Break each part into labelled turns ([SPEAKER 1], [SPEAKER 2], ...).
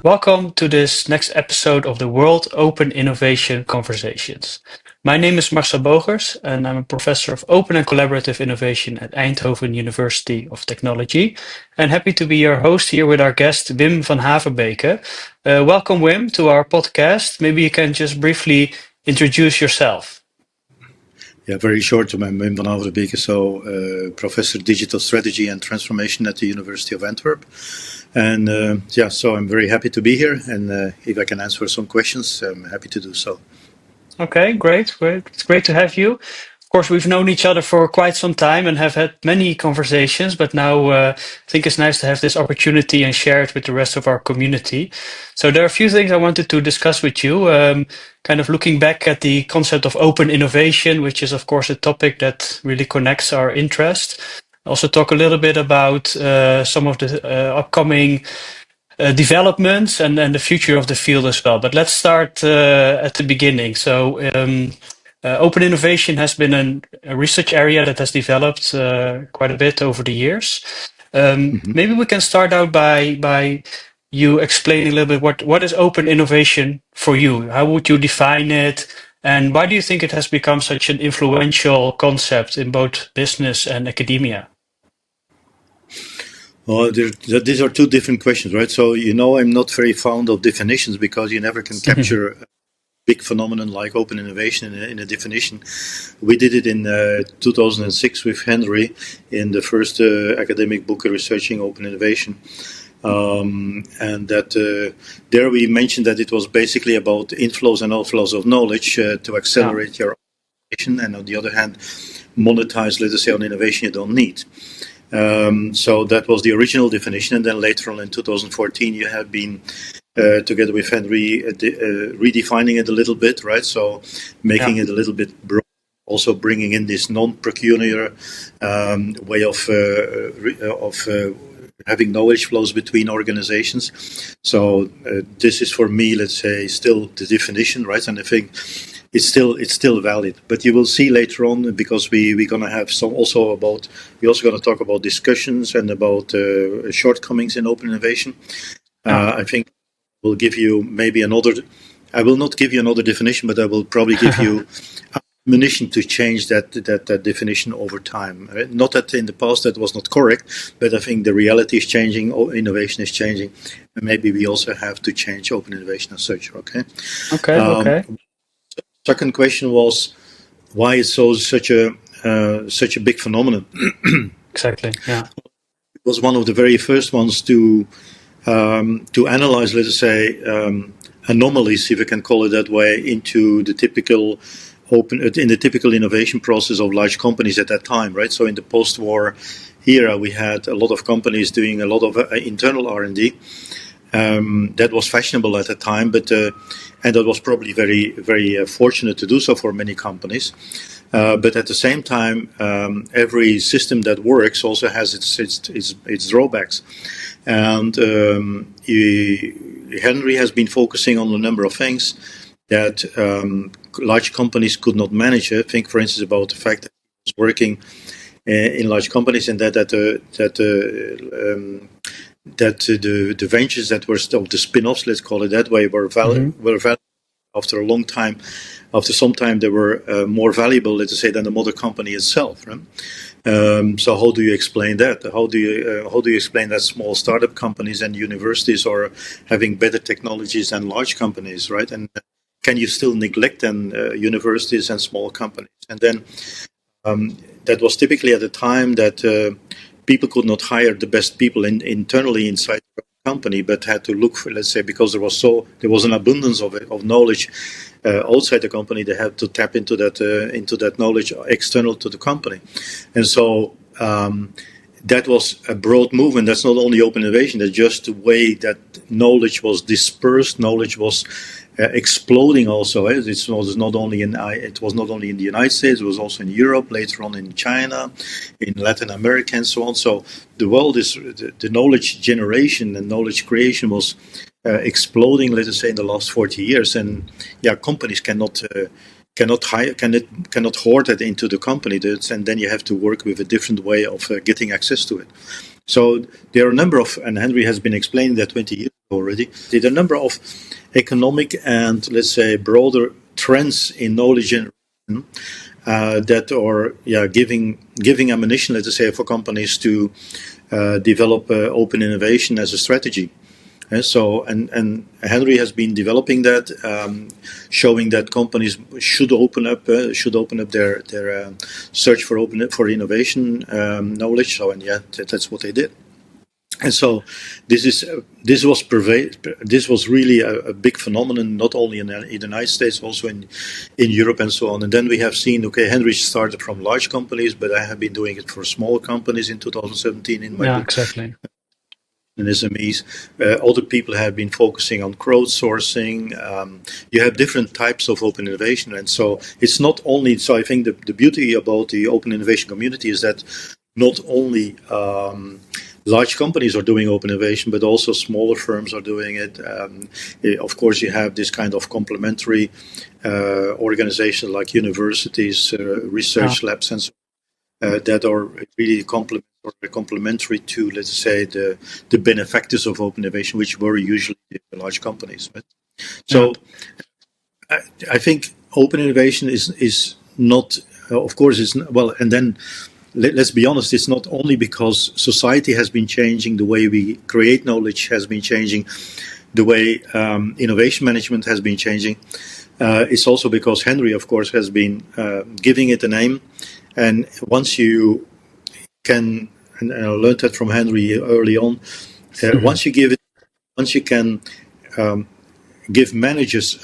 [SPEAKER 1] Welcome to this next episode of the World Open Innovation Conversations. My name is Marcel Bogers, and I'm a professor of open and collaborative innovation at Eindhoven University of Technology. And happy to be your host here with our guest, Wim Vanhaverbeke. Welcome, Wim, to our podcast. Maybe you can just briefly introduce yourself.
[SPEAKER 2] Yeah, very short. I'm Wim Vanhaverbeke, Professor Digital Strategy and Transformation at the University of Antwerp. And so I'm very happy to be here. And if I can answer some questions, I'm happy to do so.
[SPEAKER 1] Okay, great. It's great to have you. Of course, we've known each other for quite some time and have had many conversations, but now I think it's nice to have this opportunity and share it with the rest of our community. So there are a few things I wanted to discuss with you, kind of looking back at the concept of open innovation, which is, of course, a topic that really connects our interest. Also talk a little bit about some of the upcoming developments and the future of the field as well. But let's start at the beginning. So open innovation has been a research area that has developed quite a bit over the years. Maybe we can start out by you explaining a little bit what is open innovation for you? How would you define it? And why do you think it has become such an influential concept in both business and academia?
[SPEAKER 2] Well, these are two different questions, right? So, I'm not very fond of definitions because you never can capture a big phenomenon like open innovation in a definition. We did it in 2006 with Henry in the first academic book researching open innovation. And that there we mentioned that it was basically about inflows and outflows of knowledge to accelerate your innovation, and on the other hand, monetize, let us say, on innovation you don't need. So that was the original definition, and then later on in 2014 you have been together with Henry redefining it a little bit, right? So making it a little bit broad, also bringing in this non-pecuniary way of having knowledge flows between organizations. So this is for me, let's say, still the definition, right? And I think it's still valid. But you will see later on, because we're going to have we're also going to talk about discussions and about shortcomings in open innovation. I think we'll give you I will not give you another definition, but I will probably give you ammunition to change that definition over time. Not that in the past that was not correct, but I think the reality is changing, innovation is changing, and maybe we also have to change open innovation as such. Okay.
[SPEAKER 1] Okay.
[SPEAKER 2] Second question was why is such a big phenomenon?
[SPEAKER 1] Exactly. Yeah.
[SPEAKER 2] It was one of the very first ones to analyze, let us say, anomalies, if we can call it that way, into the typical innovation process of large companies at that time, right? So in the post-war era, we had a lot of companies doing a lot of internal R&D. That was fashionable at the time, and that was probably very, very fortunate to do so for many companies. But at the same time, every system that works also has its drawbacks. And Henry has been focusing on a number of things that large companies could not manage. I think, for instance, about the fact that he was working in large companies, and that the ventures that were still the spin-offs, let's call it that way, were valuable after a long time. After some time, they were more valuable, let's say, than the mother company itself. Right? So how do you explain that? How do you explain that small startup companies and universities are having better technologies than large companies, right? And can you still neglect then universities and small companies? And then that was typically at the time that people could not hire the best people internally inside the company, but had to look for, let's say, because there was an abundance of knowledge outside the company, they had to tap into that knowledge external to the company. And so that was a broad movement. That's not only open innovation, that's just the way that knowledge was dispersed, knowledge was exploding also. It was not only in the United States, it was also in Europe, later on in China, in Latin America, and so on. So the world is the knowledge generation and knowledge creation was exploding, let us say, in the last 40 years. And companies cannot hoard that into the company, and then you have to work with a different way of getting access to it. So there are a number of, and Henry has been explaining that 20 years already. There are a number of economic and, let's say, broader trends in knowledge generation that are giving ammunition, let's say, for companies to develop open innovation as a strategy. And Henry has been developing that, showing that companies should open up their search for innovation knowledge. So that's what they did. And so this was really a big phenomenon, not only in the United States, also in Europe and so on. And then we have seen, Henry started from large companies, but I have been doing it for small companies in 2017 in my book.
[SPEAKER 1] Exactly.
[SPEAKER 2] And SMEs. Other people have been focusing on crowdsourcing. You have different types of open innovation. And so it's not only, so I think the beauty about the open innovation community is that not only large companies are doing open innovation, but also smaller firms are doing it. Of course, you have this kind of complementary organizations like universities, research labs, and so that are really complementary to, let's say, the benefactors of open innovation, which were usually the large companies. Right? So I think open innovation is not, of course, it's well, and then let's be honest, it's not only because society has been changing, the way we create knowledge has been changing, the way innovation management has been changing. It's also because Henry, of course, has been giving it a name. And once you can, and I learned that from Henry early on, once you can give managers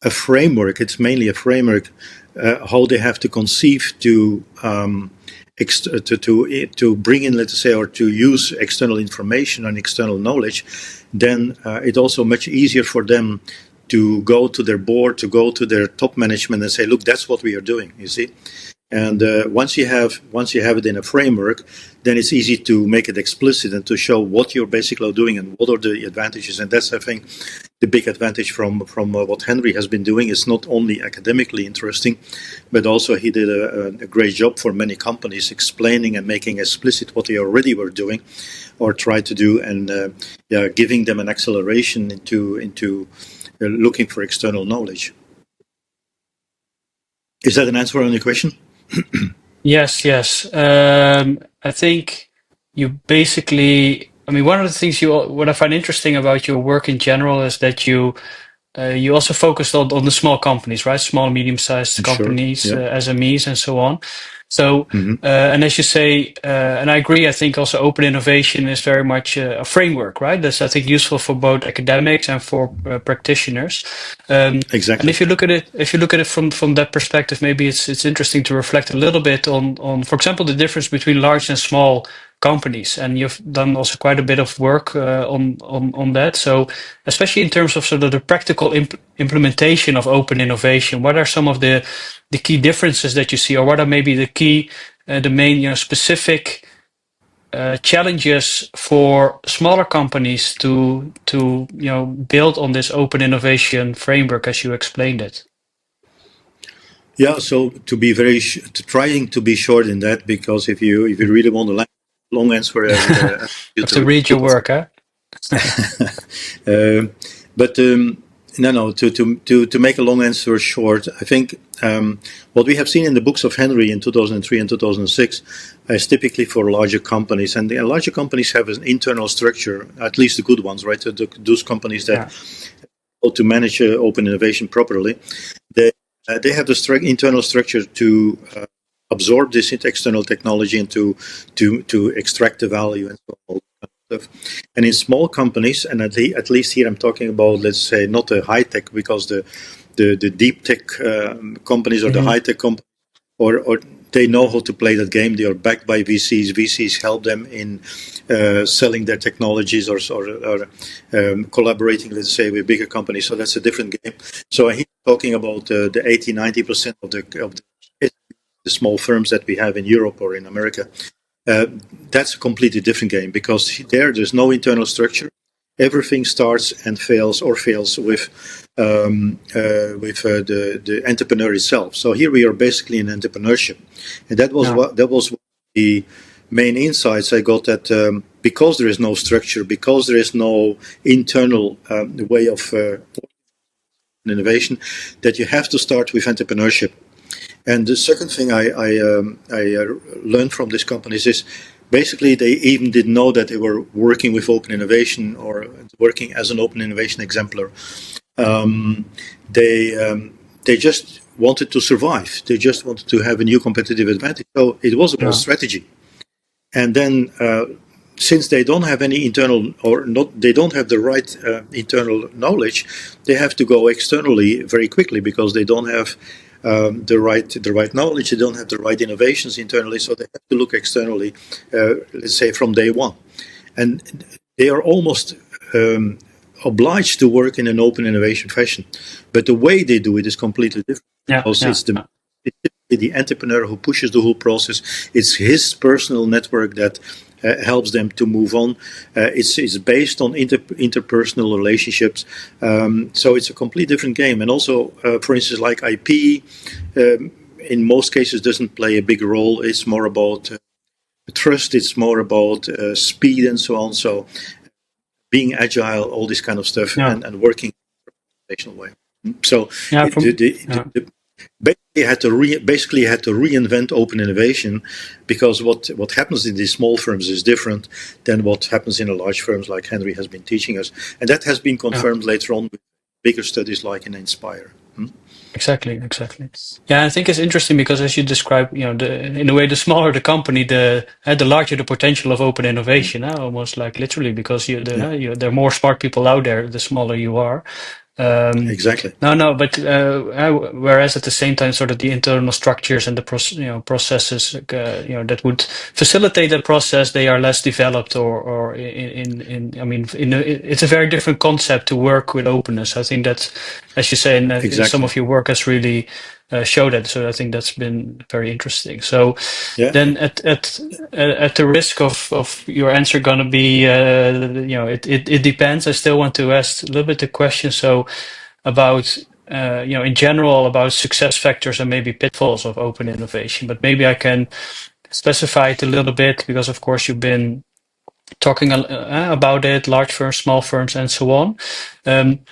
[SPEAKER 2] a framework, it's mainly a framework, how they have to conceive to bring in, let's say, or to use external information and external knowledge, then it's also much easier for them to go to their board, to go to their top management and say, look, that's what we are doing, you see. And once you have it in a framework, then it's easy to make it explicit and to show what you're basically doing and what are the advantages. And that's, I think, the big advantage from what Henry has been doing. Is not only academically interesting, but also he did a great job for many companies explaining and making explicit what they already were doing or tried to do, and giving them an acceleration into looking for external knowledge. Is that an answer on your question?
[SPEAKER 1] Yes. I think you basically, one of the things what I find interesting about your work in general is that you also focused on the small companies, right? Small, medium-sized companies,
[SPEAKER 2] sure, yeah.
[SPEAKER 1] SMEs, and so on. So, and as you say, and I agree, I think also open innovation is very much a framework, right? That's, I think, useful for both academics and for practitioners.
[SPEAKER 2] Exactly.
[SPEAKER 1] And if you look at it from that perspective, maybe it's interesting to reflect a little bit on, for example, the difference between large and small companies, and you've done also quite a bit of work on that. So, especially in terms of sort of the practical implementation of open innovation, what are some of the key differences that you see, or what are maybe the main specific challenges for smaller companies to build on this open innovation framework as you explained it?
[SPEAKER 2] Yeah, so to be trying to be short in that, because if you really want a long answer,
[SPEAKER 1] you have to read your work, huh?
[SPEAKER 2] But no. To make a long answer short, I think what we have seen in the books of Henry in 2003 and 2006 is typically for larger companies, and the larger companies have an internal structure, at least the good ones, right? Those companies that ought to manage open innovation properly, they have the internal structure to absorb this external technology and to extract the value and so on. And in small companies, and at least here I'm talking about, let's say, not the high tech, because the deep tech companies or the high tech companies, or they know how to play that game. They are backed by VCs. VCs help them in selling their technologies or collaborating, let's say, with bigger companies. So that's a different game. So I'm talking about the 80-90% of the small firms that we have in Europe or in America. That's a completely different game, because there's no internal structure. Everything starts and fails with the entrepreneur itself. So here we are basically in entrepreneurship, and that was one of the main insights I got at because there is no structure, because there is no internal way of innovation, that you have to start with entrepreneurship. And the second thing I learned from these companies is basically they even didn't know that they were working with open innovation or working as an open innovation exemplar. They just wanted to survive. They just wanted to have a new competitive advantage. So it was about strategy. And then since they don't have any internal or not, they don't have the right internal knowledge, they have to go externally very quickly because they don't have the right knowledge, they don't have the right innovations internally, so they have to look externally, let's say from day one. And they are almost obliged to work in an open innovation fashion. But the way they do it is completely different. Because it's the entrepreneur who pushes the whole process. It's his personal network that helps them to move on. It's based on interpersonal relationships. So it's a completely different game. And also, for instance, like IP, in most cases doesn't play a big role. It's more about trust. It's more about speed and so on. So being agile, all this kind of stuff, and working in a professional way. So basically had to reinvent open innovation, because what happens in these small firms is different than what happens in the large firms like Henry has been teaching us, and that has been confirmed later on with bigger studies like in Inspire.
[SPEAKER 1] Exactly. Yeah, I think it's interesting because, as you describe, in a way, the smaller the company, the larger the potential of open innovation. Almost like literally, because there are more smart people out there, the smaller you are.
[SPEAKER 2] Exactly.
[SPEAKER 1] But whereas at the same time, sort of the internal structures and the processes, that would facilitate that process, they are less developed, or it's a very different concept to work with openness. I think that, as you say, in some of your work has really showed that. So I think that's been very interesting. So then, at the risk of your answer gonna be, it depends. I still want to ask a little bit the question. So about in general about success factors and maybe pitfalls of open innovation, but maybe I can specify it a little bit, because of course you've been talking about it, large firms, small firms, and so on.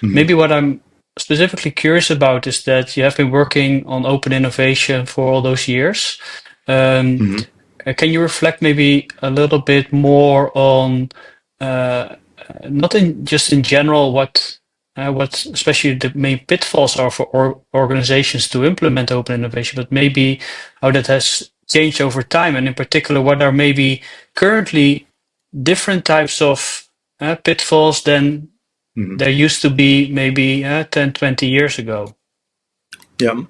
[SPEAKER 1] Maybe what I'm specifically curious about is that you have been working on open innovation for all those years. Can you reflect maybe a little bit more on not just in general what especially the main pitfalls are for organizations to implement open innovation, but maybe how that has changed over time, and in particular what are maybe currently different types of pitfalls than there used to be maybe 10, 20 years ago?
[SPEAKER 2] Yeah,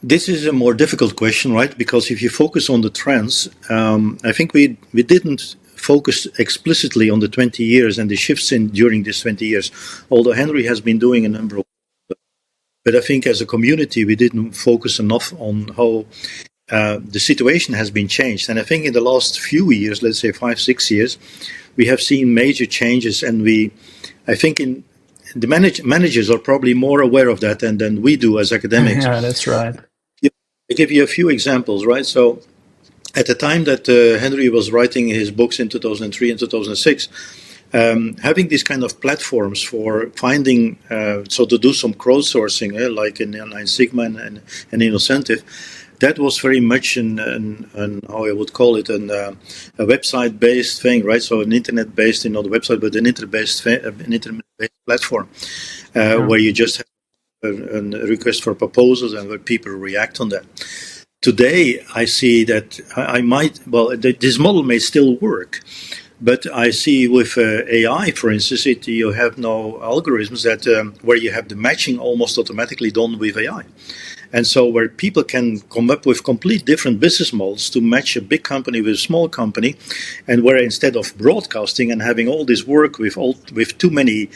[SPEAKER 2] this is a more difficult question, right? Because if you focus on the trends, I think we didn't focus explicitly on the 20 years and the shifts during these 20 years, although Henry has been doing a number of. But I think as a community, we didn't focus enough on how the situation has been changed. And I think in the last few years, let's say 5, 6 years, we have seen major changes. And I think the managers are probably more aware of that than we do as academics.
[SPEAKER 1] Yeah, that's right.
[SPEAKER 2] I give you a few examples, right? So at the time that Henry was writing his books in 2003 and 2006, having these kind of platforms for finding, so to do some crowdsourcing, like in Nine Sigma and Innocentive, that was very much an how I would call it, a website-based thing, right? So an internet-based, not a website, but an internet-based platform, where you just have a request for proposals and where people react on that. Today, I see that this model may still work, but I see with AI, for instance, you have now algorithms that where you have the matching almost automatically done with AI. And so where people can come up with complete different business models to match a big company with a small company, and where instead of broadcasting and having all this work with too many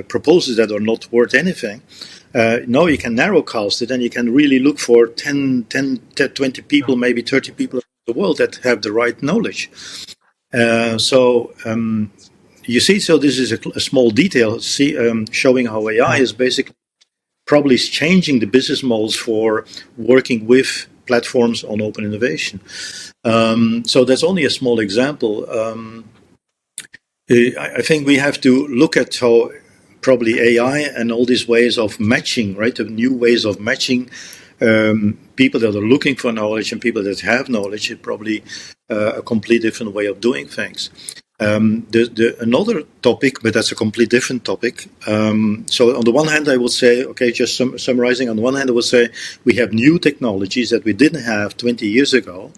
[SPEAKER 2] proposals that are not worth anything, now you can narrowcast it, and you can really look for 10, 20 people, maybe 30 people in the world that have the right knowledge. You see, so this is a small detail showing how AI is basically probably changing the business models for working with platforms on open innovation. So that's only a small example. I think we have to look at how probably AI and all these ways of matching, right? The new ways of matching people that are looking for knowledge and people that have knowledge is probably a completely different way of doing things. Another topic, but that's a completely different topic. So on the one hand, I would say, okay, just summarizing, on the one hand, I would say we have new technologies that we didn't have 20 years ago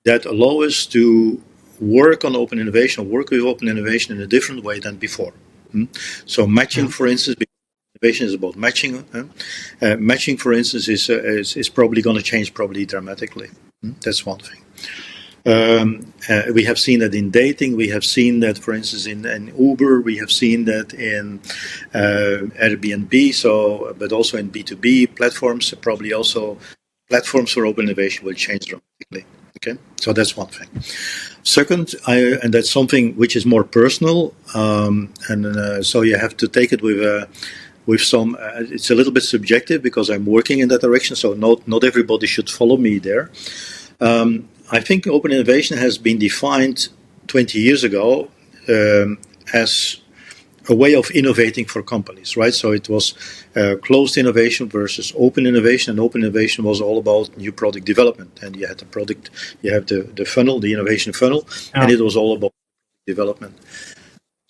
[SPEAKER 2] that allow us to work on open innovation, work with open innovation in a different way than before. So matching, for instance, innovation is about matching. Matching, for instance, is probably going to change probably dramatically. That's one thing. We have seen that in dating. We have seen that, for instance, in Uber. We have seen that in Airbnb. So, but also in B2B platforms. Probably also platforms for open innovation will change dramatically. Okay, so that's one thing. Second, and that's something which is more personal, so you have to take it with some. It's a little bit subjective because I'm working in that direction. So not everybody should follow me there. I think open innovation has been defined 20 years ago as a way of innovating for companies, right? So it was closed innovation versus open innovation, and open innovation was all about new product development. And you had the product, you have the funnel, the innovation funnel, and it was all about development.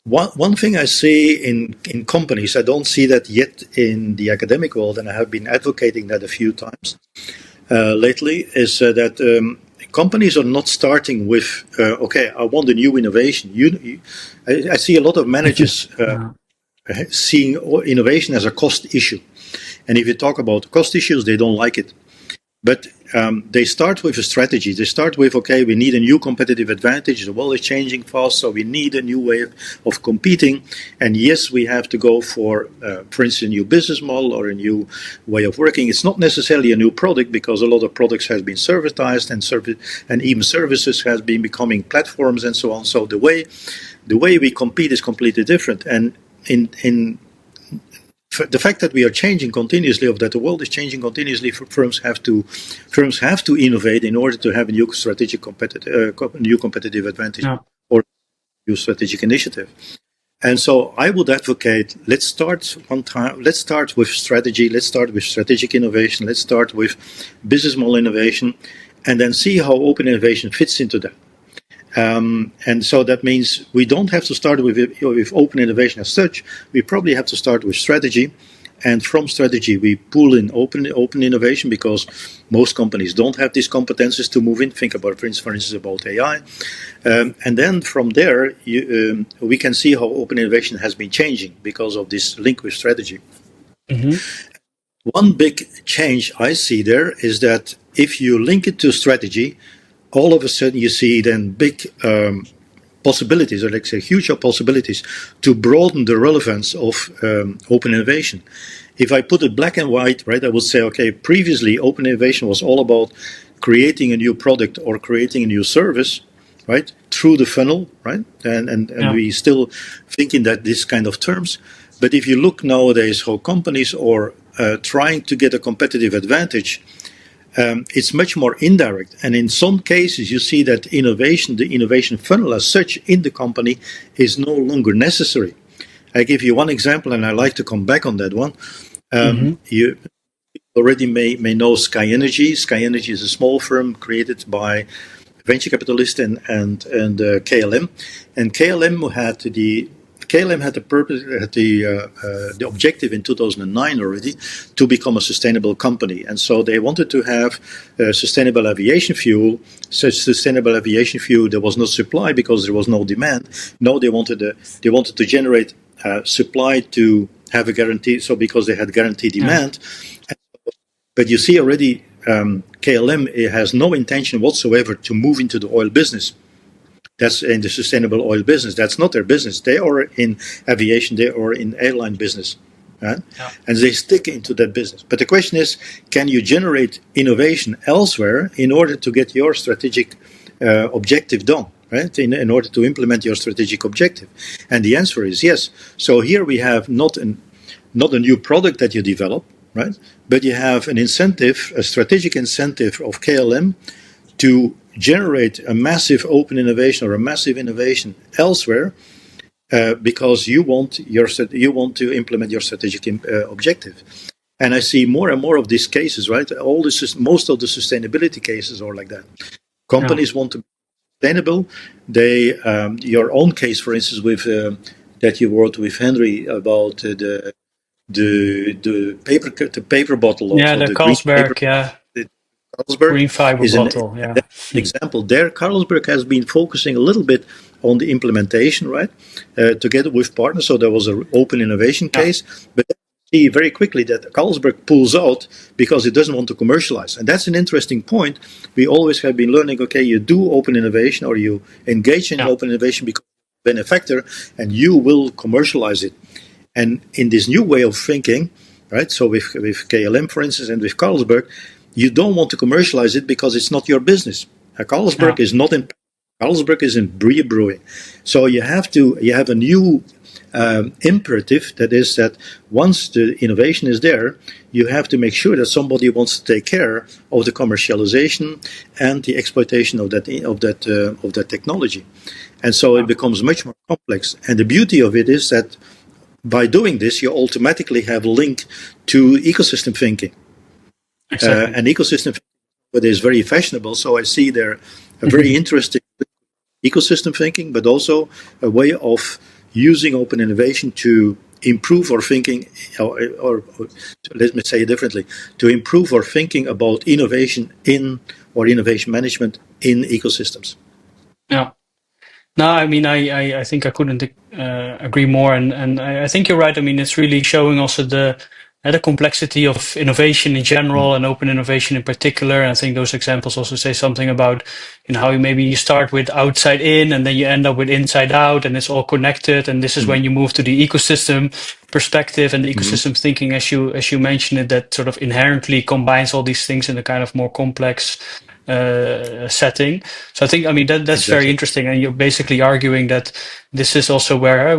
[SPEAKER 2] One thing I see in companies, I don't see that yet in the academic world, and I have been advocating that a few times lately, is that companies are not starting with, okay, I want a new innovation. I see a lot of managers seeing innovation as a cost issue. And if you talk about cost issues, they don't like it. But they start with a strategy. They start with, okay, we need a new competitive advantage. The world is changing fast, so we need a new way of competing. And yes, we have to go for instance, a new business model or a new way of working. It's not necessarily a new product because a lot of products have been servitized and even services has been becoming platforms and so on. So the way we compete is completely different. And in the fact that we are changing continuously, or that the world is changing continuously, firms have to innovate in order to have a new strategic competitive advantage or new strategic initiative. And so I would advocate, let's start with strategy, let's start with strategic innovation, let's start with business model innovation, and then see how open innovation fits into that. And so that means we don't have to start with open innovation as such. We probably have to start with strategy, and from strategy we pull in open innovation because most companies don't have these competences to move in. Think about, for instance, about AI, and then from there we can see how open innovation has been changing because of this link with strategy. Mm-hmm. One big change I see there is that if you link it to strategy, all of a sudden you see then big possibilities, or let's say huge possibilities, to broaden the relevance of open innovation. If I put it black and white, right, I would say, okay, previously open innovation was all about creating a new product or creating a new service, right, through the funnel, right, and we still think in that this kind of terms. But if you look nowadays how companies are trying to get a competitive advantage, it's much more indirect. And in some cases, you see that the innovation funnel as such in the company is no longer necessary. I give you one example, and I like to come back on that one. You already may know Sky Energy. Sky Energy is a small firm created by venture capitalist and KLM. And KLM had the purpose, the objective in 2009 already to become a sustainable company, and so they wanted to have sustainable aviation fuel. Such sustainable aviation fuel, there was no supply because there was no demand. No, they wanted to generate supply to have a guarantee. So because they had guaranteed demand, but you see already KLM has no intention whatsoever to move into the oil business. That's in the sustainable oil business. That's not their business. They are in aviation. They are in airline business, right? And they stick into that business. But the question is, can you generate innovation elsewhere in order to get your strategic objective done, right? In order to implement your strategic objective, and the answer is yes. So here we have not a new product that you develop, right? But you have an incentive, a strategic incentive of KLM to generate a massive open innovation or a massive innovation elsewhere, because you want to implement your strategic objective. And I see more and more of these cases, right? Most of the sustainability cases are like that. Companies want to be sustainable. Your own case, for instance, with that you wrote with Henry about the paper bottle of
[SPEAKER 1] The
[SPEAKER 2] the green paper.
[SPEAKER 1] Carlsberg,
[SPEAKER 2] Carlsberg
[SPEAKER 1] green fiber
[SPEAKER 2] is an
[SPEAKER 1] bottle,
[SPEAKER 2] example. There, Carlsberg has been focusing a little bit on the implementation, right, together with partners. So there was an open innovation case, but see very quickly that Carlsberg pulls out because it doesn't want to commercialize. And that's an interesting point. We always have been learning, okay, you do open innovation or you engage in open innovation because you're a benefactor and you will commercialize it. And in this new way of thinking, right, so with KLM, for instance, and with Carlsberg, you don't want to commercialize it because it's not your business. Carlsberg is not in Carlsberg is in beer brewing. So you have a new imperative, that is that once the innovation is there, you have to make sure that somebody wants to take care of the commercialization and the exploitation of that technology. And so it becomes much more complex. And the beauty of it is that by doing this, you automatically have a link to ecosystem thinking.
[SPEAKER 1] Exactly.
[SPEAKER 2] And ecosystem thinking is very fashionable. So I see there a very interesting ecosystem thinking, but also a way of using open innovation to improve our thinking, or let me say it differently, to improve our thinking about innovation or innovation management in ecosystems.
[SPEAKER 1] Yeah. No, I mean, I think I couldn't agree more, and I think you're right. I mean, it's really showing also the complexity of innovation in general and open innovation in particular. And I think those examples also say something about, how you start with outside in and then you end up with inside out, and it's all connected. And this is when you move to the ecosystem perspective and the ecosystem thinking, as you mentioned it, that sort of inherently combines all these things in a kind of more complex setting. So I think, I mean, that's very interesting, and you're basically arguing that this is also where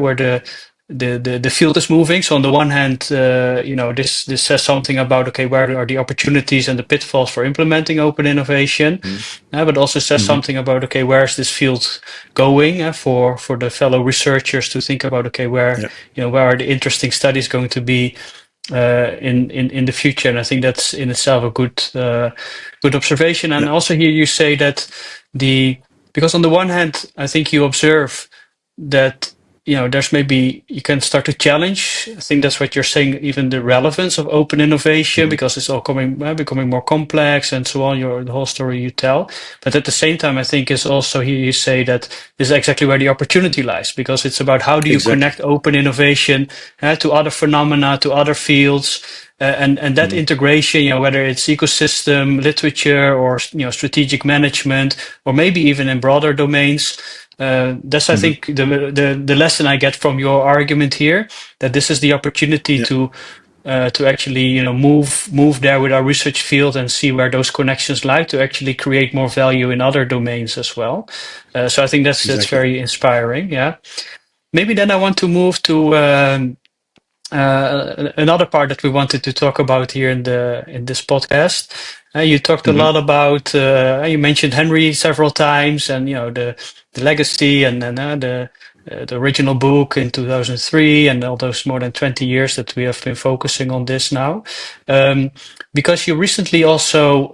[SPEAKER 1] the field is moving. So on the one hand, this says something about, okay, where are the opportunities and the pitfalls for implementing open innovation, but also says something about, okay, where is this field going, for the fellow researchers to think about, okay, where are the interesting studies going to be in the future. And I think that's in itself a good observation. And also here you say that because on the one hand, I think you observe that there's maybe you can start to challenge. I think that's what you're saying, even the relevance of open innovation, because it's all becoming more complex and so on, the whole story you tell. But at the same time, I think is also here you say that this is exactly where the opportunity lies, because it's about how do you connect open innovation to other phenomena, to other fields, and that integration, whether it's ecosystem, literature, or strategic management, or maybe even in broader domains. That's, I think, the lesson I get from your argument here, that this is the opportunity to actually move there with our research field and see where those connections lie, to actually create more value in other domains as well. So I think that's very inspiring. Yeah. Maybe then I want to move to another part that we wanted to talk about here in this podcast. You talked a lot about. You mentioned Henry several times, and the legacy, and then the original book in 2003, and all those more than 20 years that we have been focusing on this now. Because you recently also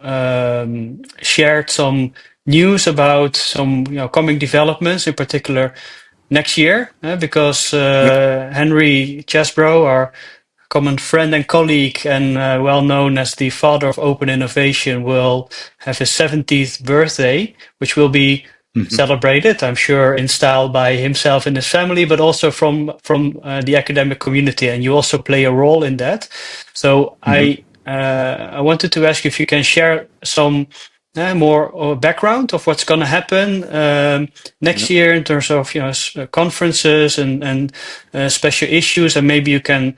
[SPEAKER 1] shared some news about some coming developments, in particular next year, because Henry Chesbrough, our common friend and colleague, and well known as the father of open innovation, will have his 70th birthday, which will be celebrated, I'm sure, in style by himself and his family, but also from the academic community. And you also play a role in that. So I wanted to ask you if you can share some more background of what's going to happen next year in terms of conferences and special issues, and maybe you can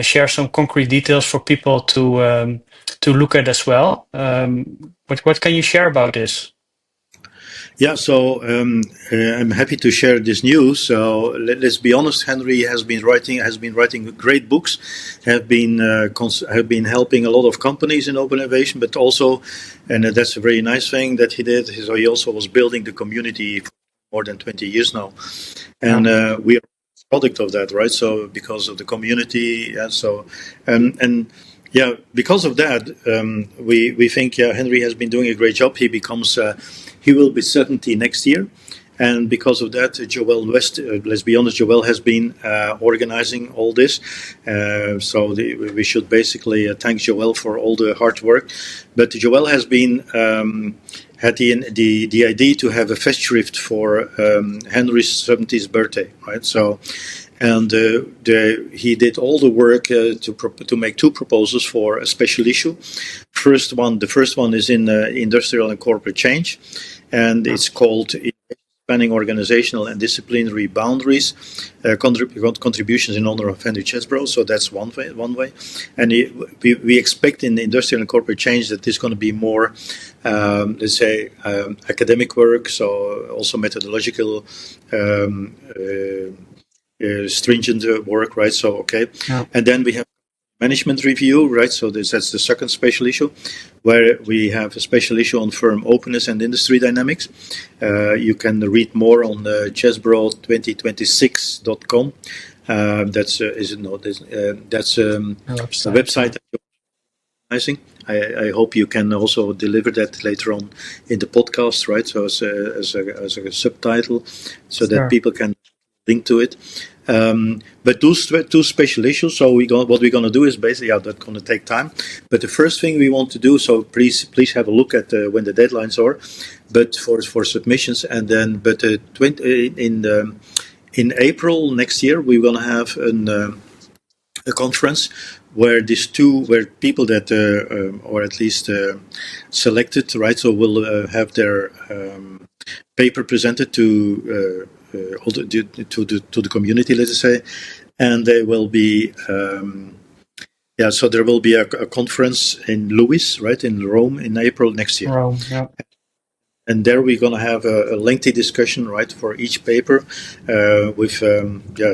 [SPEAKER 1] share some concrete details for people to look at as well. What can you share about this?
[SPEAKER 2] Yeah, so I'm happy to share this news. So let's be honest. Henry has been writing great books, have been helping a lot of companies in open innovation, but also, and that's a very nice thing that he did. So he also was building the community for more than 20 years now, and we are a product of that, right? So because of the community, and so and yeah, because of that, we think Henry has been doing a great job. He will be 70 next year. And because of that, Joel West, let's be honest, Joel has been organizing all this. We should basically thank Joel for all the hard work. But Joel has been had the idea to have a festschrift for Henry's 70th birthday, right? So, and he did all the work to make two proposals for a special issue. The first one is in Industrial and Corporate Change, and it's called Spanning Organizational and Disciplinary Boundaries, Contributions in Honor of Henry Chesbrough. So that's one way. And we expect in the Industrial and Corporate Change that there's going to be more, let's say, academic work, so also methodological, stringent work, right? So, okay. Yeah. And then we have management review, right? So that's the second special issue, where we have a special issue on firm openness and industry dynamics. You can read more on chesbrough2026.com. That's a website that you're organizing. I hope you can also deliver that later on in the podcast, right? So as a subtitle, so that people can link to it. But those two special issues, so what we're going to do is basically, that's going to take time. But the first thing we want to do, so please have a look at when the deadlines are, but for submissions, and then in April next year we're going to have a conference where people that or at least selected, right, so will have their paper presented to the community, let's say, and they will be so there will be a conference in Lewis, right, in Rome in April next year.
[SPEAKER 1] Rome, yeah.
[SPEAKER 2] And there we're going to have a lengthy discussion, right, for each paper, with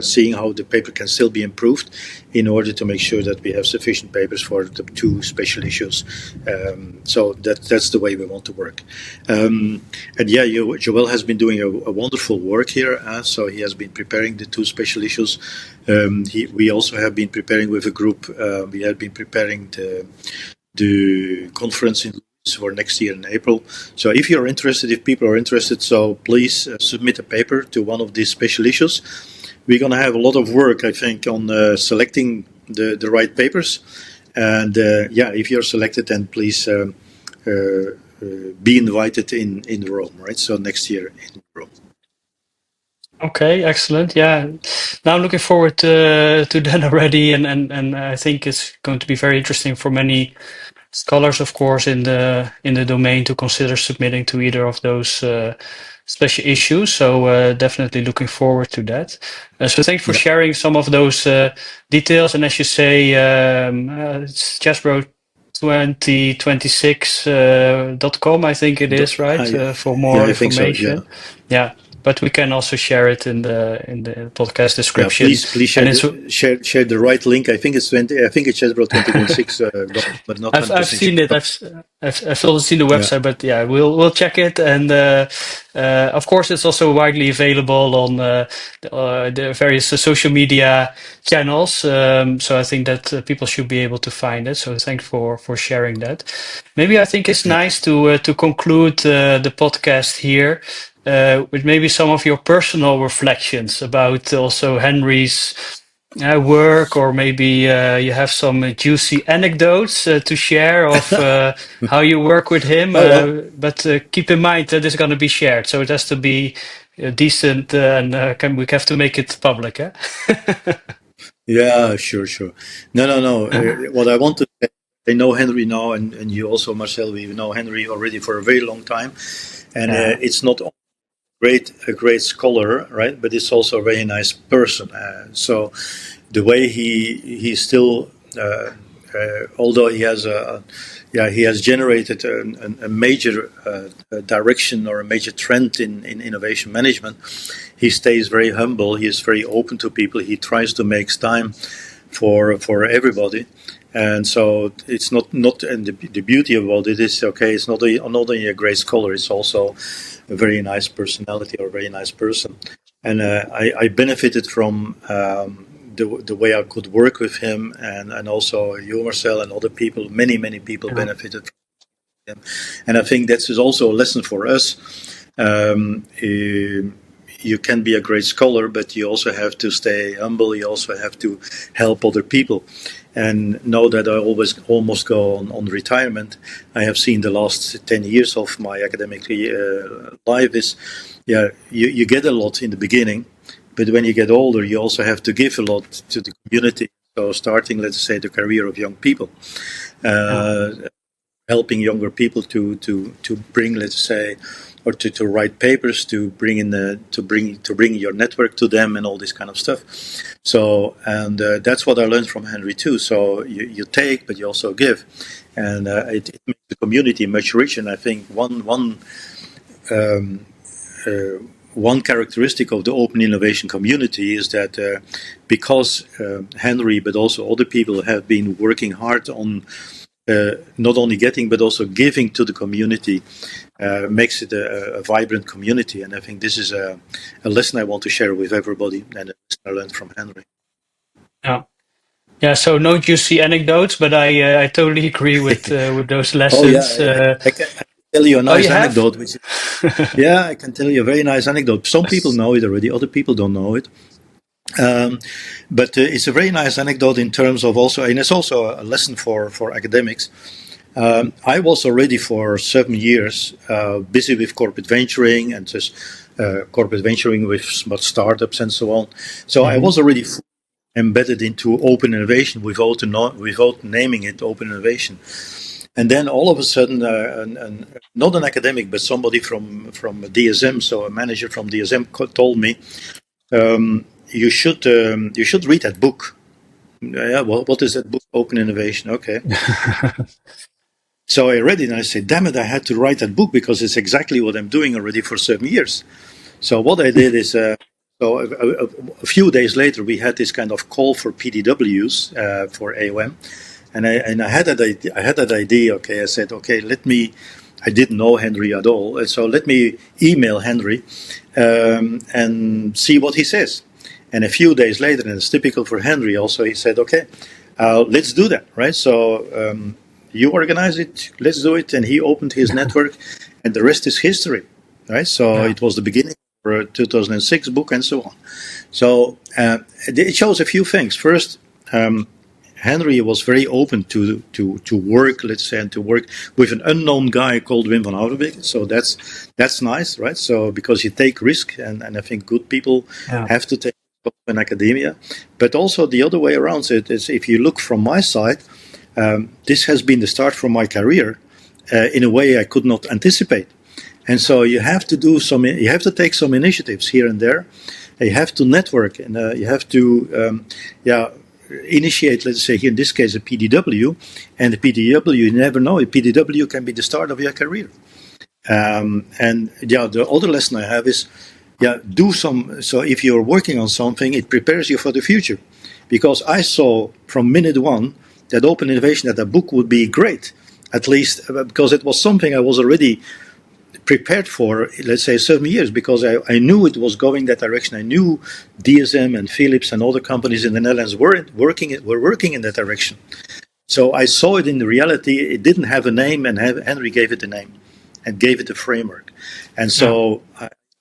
[SPEAKER 2] seeing how the paper can still be improved in order to make sure that we have sufficient papers for the two special issues. So that's the way we want to work. Joel has been doing a wonderful work here. So he has been preparing the two special issues. We also have been preparing with a group. We have been preparing the conference in for next year in April. So if people are interested, so please submit a paper to one of these special issues. We're going to have a lot of work, I think, on selecting the right papers. And if you're selected, then please be invited in Rome, right? So next year in Rome.
[SPEAKER 1] Okay, excellent. Yeah, now I'm looking forward to that already, and I think it's going to be very interesting for many scholars, of course, in the domain to consider submitting to either of those special issues. So definitely looking forward to that. So thanks for sharing some of those details. And as you say, it's chesbrough2026.com, I think it is, right? For more information.
[SPEAKER 2] So,
[SPEAKER 1] yeah. But we can also share it in the podcast description.
[SPEAKER 2] Yeah, please share the right link. I think it's Chesbrough 2026, but not.
[SPEAKER 1] I've seen it. I've also seen the website, but yeah, we'll check it. And of course, it's also widely available on the various social media channels. So I think that people should be able to find it. So thanks for sharing that. Maybe I think it's nice to conclude the podcast here. With maybe some of your personal reflections about also Henry's work, or maybe you have some juicy anecdotes to share of how you work with him. But keep in mind that it's going to be shared, so it has to be decent, and we have to make it public. Eh?
[SPEAKER 2] Yeah, sure. No. What I want to say, I know Henry now, and you also, Marcel. We know Henry already for a very long time, and it's not a great scholar, right? But it's also a very nice person. So the way he still although he has generated a major direction or a major trend in innovation management. He stays very humble. He is very open to people. He tries to make time for everybody. And so it's not and the beauty about it is, okay, it's not only a great scholar, it's also a very nice personality or a very nice person. And I benefited from the way I could work with him, and also you, Marcel, and other people, many people benefited from him. And I think that's also a lesson for us. You can be a great scholar, but you also have to stay humble. You also have to help other people. And know that I almost go on retirement. I have seen the last 10 years of my academic life is, you get a lot in the beginning, but when you get older, you also have to give a lot to the community. So starting, let's say, the career of young people, helping younger people to bring, let's say, or to write papers, to bring your network to them, and all this kind of stuff. So, and that's what I learned from Henry too. So you take, but you also give, and it makes the community much richer. And I think one characteristic of the open innovation community is that because Henry, but also other people, have been working hard on not only getting but also giving to the community, makes it a vibrant community. And I think this is a lesson I want to share with everybody, and a lesson I learned from Henry.
[SPEAKER 1] Yeah. So no juicy anecdotes, but I totally agree with those lessons.
[SPEAKER 2] I can tell you a nice anecdote.
[SPEAKER 1] Which
[SPEAKER 2] I can tell you a very nice anecdote. Some people know it already, other people don't know it. But it's a very nice anecdote in terms of also, and it's also a lesson for academics. I was already for 7 years busy with corporate venturing, and just corporate venturing with smart startups and so on. So I was already embedded into open innovation without naming it open innovation. And then all of a sudden, not an academic, but somebody from DSM, so a manager from DSM, told me, you should read that book. What is that book? Open Innovation. Okay. So I read it and I said, damn it, I had to write that book because it's exactly what I'm doing already for 7 years. So what I did is, a few days later, we had this kind of call for PDWs for AOM. And I had that idea. Okay, I said, okay, I didn't know Henry at all. And so let me email Henry and see what he says. And a few days later, and it's typical for Henry also, he said, okay, let's do that, right? So you organize it, let's do it. And he opened his network, and the rest is history, right? So it was the beginning of a 2006 book and so on. So it shows a few things. First, Henry was very open to work, let's say, and to work with an unknown guy called Wim Vanhaverbeke. So that's nice, right? So because you take risk, and I think good people have to take risk in academia. But also the other way around it is, if you look from my side, this has been the start for my career in a way I could not anticipate. And so you have to take some initiatives here and there. You have to network, and you have to initiate, let's say here in this case, a PDW, and the PDW, you never know, a PDW can be the start of your career. The other lesson I have is, so if you're working on something, it prepares you for the future. Because I saw from minute one that open innovation, that book would be great, at least because it was something I was already prepared for, let's say, 7 years, because I knew it was going that direction. I knew DSM and Philips and other companies in the Netherlands were working in that direction. So I saw it in the reality. It didn't have a name, and Henry gave it a name and gave it a framework. And so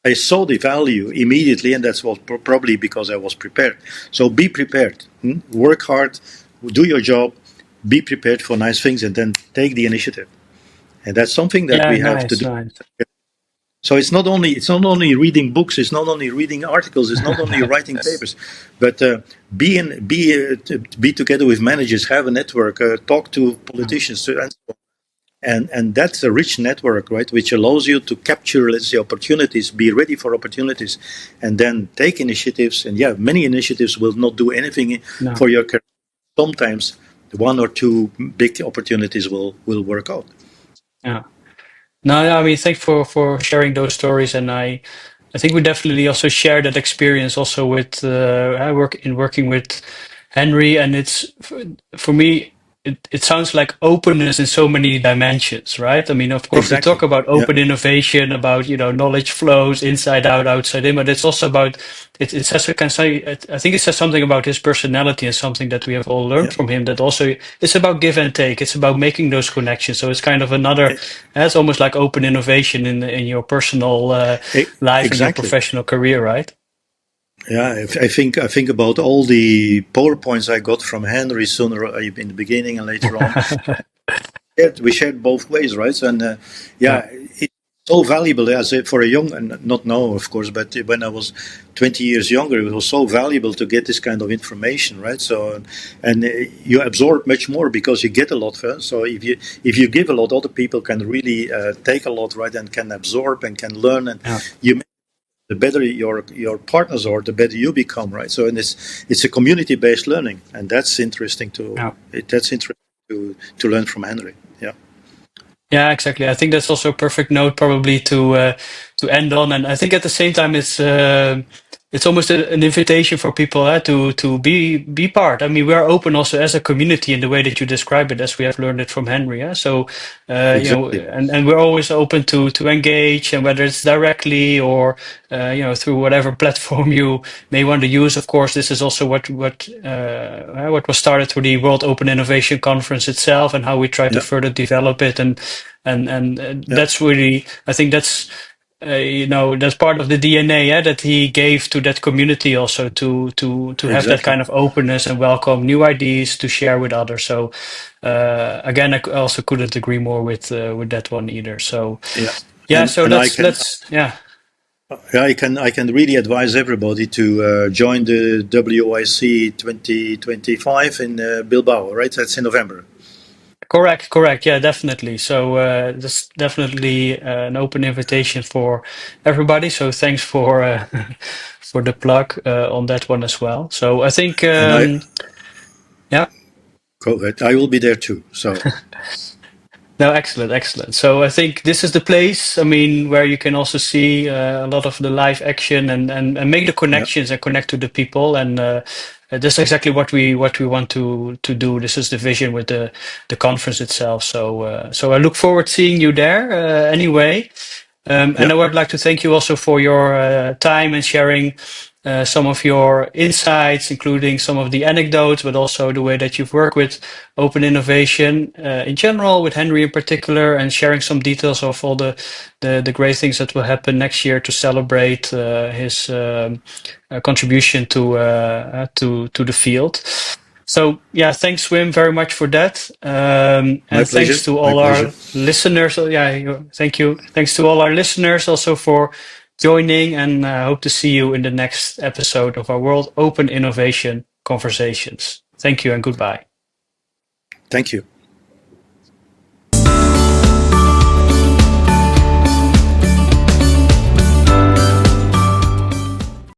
[SPEAKER 2] I saw the value immediately, and that's probably because I was prepared. So be prepared, work hard, do your job, be prepared for nice things, and then take the initiative. And that's something that we have to do. Nice. So it's not only reading books, it's not only reading articles, it's not only writing papers, but be together with managers, have a network, talk to politicians, and that's a rich network, right? Which allows you to capture, let's say, opportunities, be ready for opportunities, and then take initiatives. And many initiatives will not do anything for your career. Sometimes one or two big opportunities will work out.
[SPEAKER 1] Yeah. No, I mean, thanks for sharing those stories, and I think we definitely also share that experience also with I working with Henry, and it's for me. It sounds like openness in so many dimensions, right? I mean, of course, we talk
[SPEAKER 2] Exactly.
[SPEAKER 1] about
[SPEAKER 2] Yeah.
[SPEAKER 1] open innovation, about knowledge flows inside out, outside in, but it's also about it says can say I think it says something about his personality and something that we have all learned
[SPEAKER 2] Yeah.
[SPEAKER 1] from him. That also it's about give and take. It's about making those connections. So it's kind of another.
[SPEAKER 2] E-
[SPEAKER 1] It's almost like open innovation in your personal life and your
[SPEAKER 2] Exactly.
[SPEAKER 1] professional career, right?
[SPEAKER 2] Yeah, I think about all the PowerPoints I got from Henry sooner in the beginning and later on. We shared both ways, right? And
[SPEAKER 1] Yeah.
[SPEAKER 2] yeah, it's so valuable as for a young, and not now, of course, but when I was 20 years younger, it was so valuable to get this kind of information, right? So, and you absorb much more because you get a lot. Huh? So if you give a lot, other people can really take a lot, right, and can absorb and can learn, and
[SPEAKER 1] Yeah.
[SPEAKER 2] you. The better your partners are, the better you become, right? So, and it's a community based learning, and that's interesting
[SPEAKER 1] Yeah.
[SPEAKER 2] to learn from Henry. Yeah.
[SPEAKER 1] Yeah, exactly. I think that's also a perfect note probably to end on. And I think at the same time it's almost an invitation for people to be part. I mean, we are open also as a community in the way that you describe it, as we have learned it from Henry. Yeah? So
[SPEAKER 2] Exactly.
[SPEAKER 1] and we're always open to engage, and whether it's directly or through whatever platform you may want to use. Of course, this is also what was started through the World Open Innovation Conference itself, and how we try to
[SPEAKER 2] Yeah.
[SPEAKER 1] further develop it, and
[SPEAKER 2] Yeah.
[SPEAKER 1] that's really, I think that's that's part of the DNA, yeah, that he gave to that community also to have that
[SPEAKER 2] Exactly.
[SPEAKER 1] kind of openness and welcome new ideas to share with others. So again, I also couldn't agree more with that one either. So
[SPEAKER 2] Yeah.
[SPEAKER 1] yeah,
[SPEAKER 2] And
[SPEAKER 1] so
[SPEAKER 2] and I
[SPEAKER 1] let's
[SPEAKER 2] can
[SPEAKER 1] let's yeah.
[SPEAKER 2] yeah, I can really advise everybody to join the WOIC 2025 in Bilbao. Right, that's in November.
[SPEAKER 1] Correct. Yeah, definitely. So that's definitely an open invitation for everybody. So thanks for for the plug on that one as well. So I think
[SPEAKER 2] And
[SPEAKER 1] yeah.
[SPEAKER 2] I will be there too. So
[SPEAKER 1] No, excellent. So I think this is the place, I mean, where you can also see a lot of the live action and make the
[SPEAKER 2] yeah,
[SPEAKER 1] connections and connect to the people. And that's exactly what we want to do. This is the vision with the conference itself. So I look forward to seeing you there anyway. And
[SPEAKER 2] yeah,
[SPEAKER 1] I would like to thank you also for your time and sharing some of your insights, including some of the anecdotes, but also the way that you've worked with open innovation in general, with Henry in particular, and sharing some details of all the great things that will happen next year to celebrate his contribution to the field. So yeah, thanks Wim very much for that,
[SPEAKER 2] my
[SPEAKER 1] and thanks
[SPEAKER 2] pleasure,
[SPEAKER 1] to
[SPEAKER 2] my
[SPEAKER 1] all
[SPEAKER 2] pleasure.
[SPEAKER 1] our listeners. Thank you. Thanks to all our listeners also for joining, and hope to see you in the next episode of our World Open Innovation Conversations. Thank you and goodbye.
[SPEAKER 2] Thank you.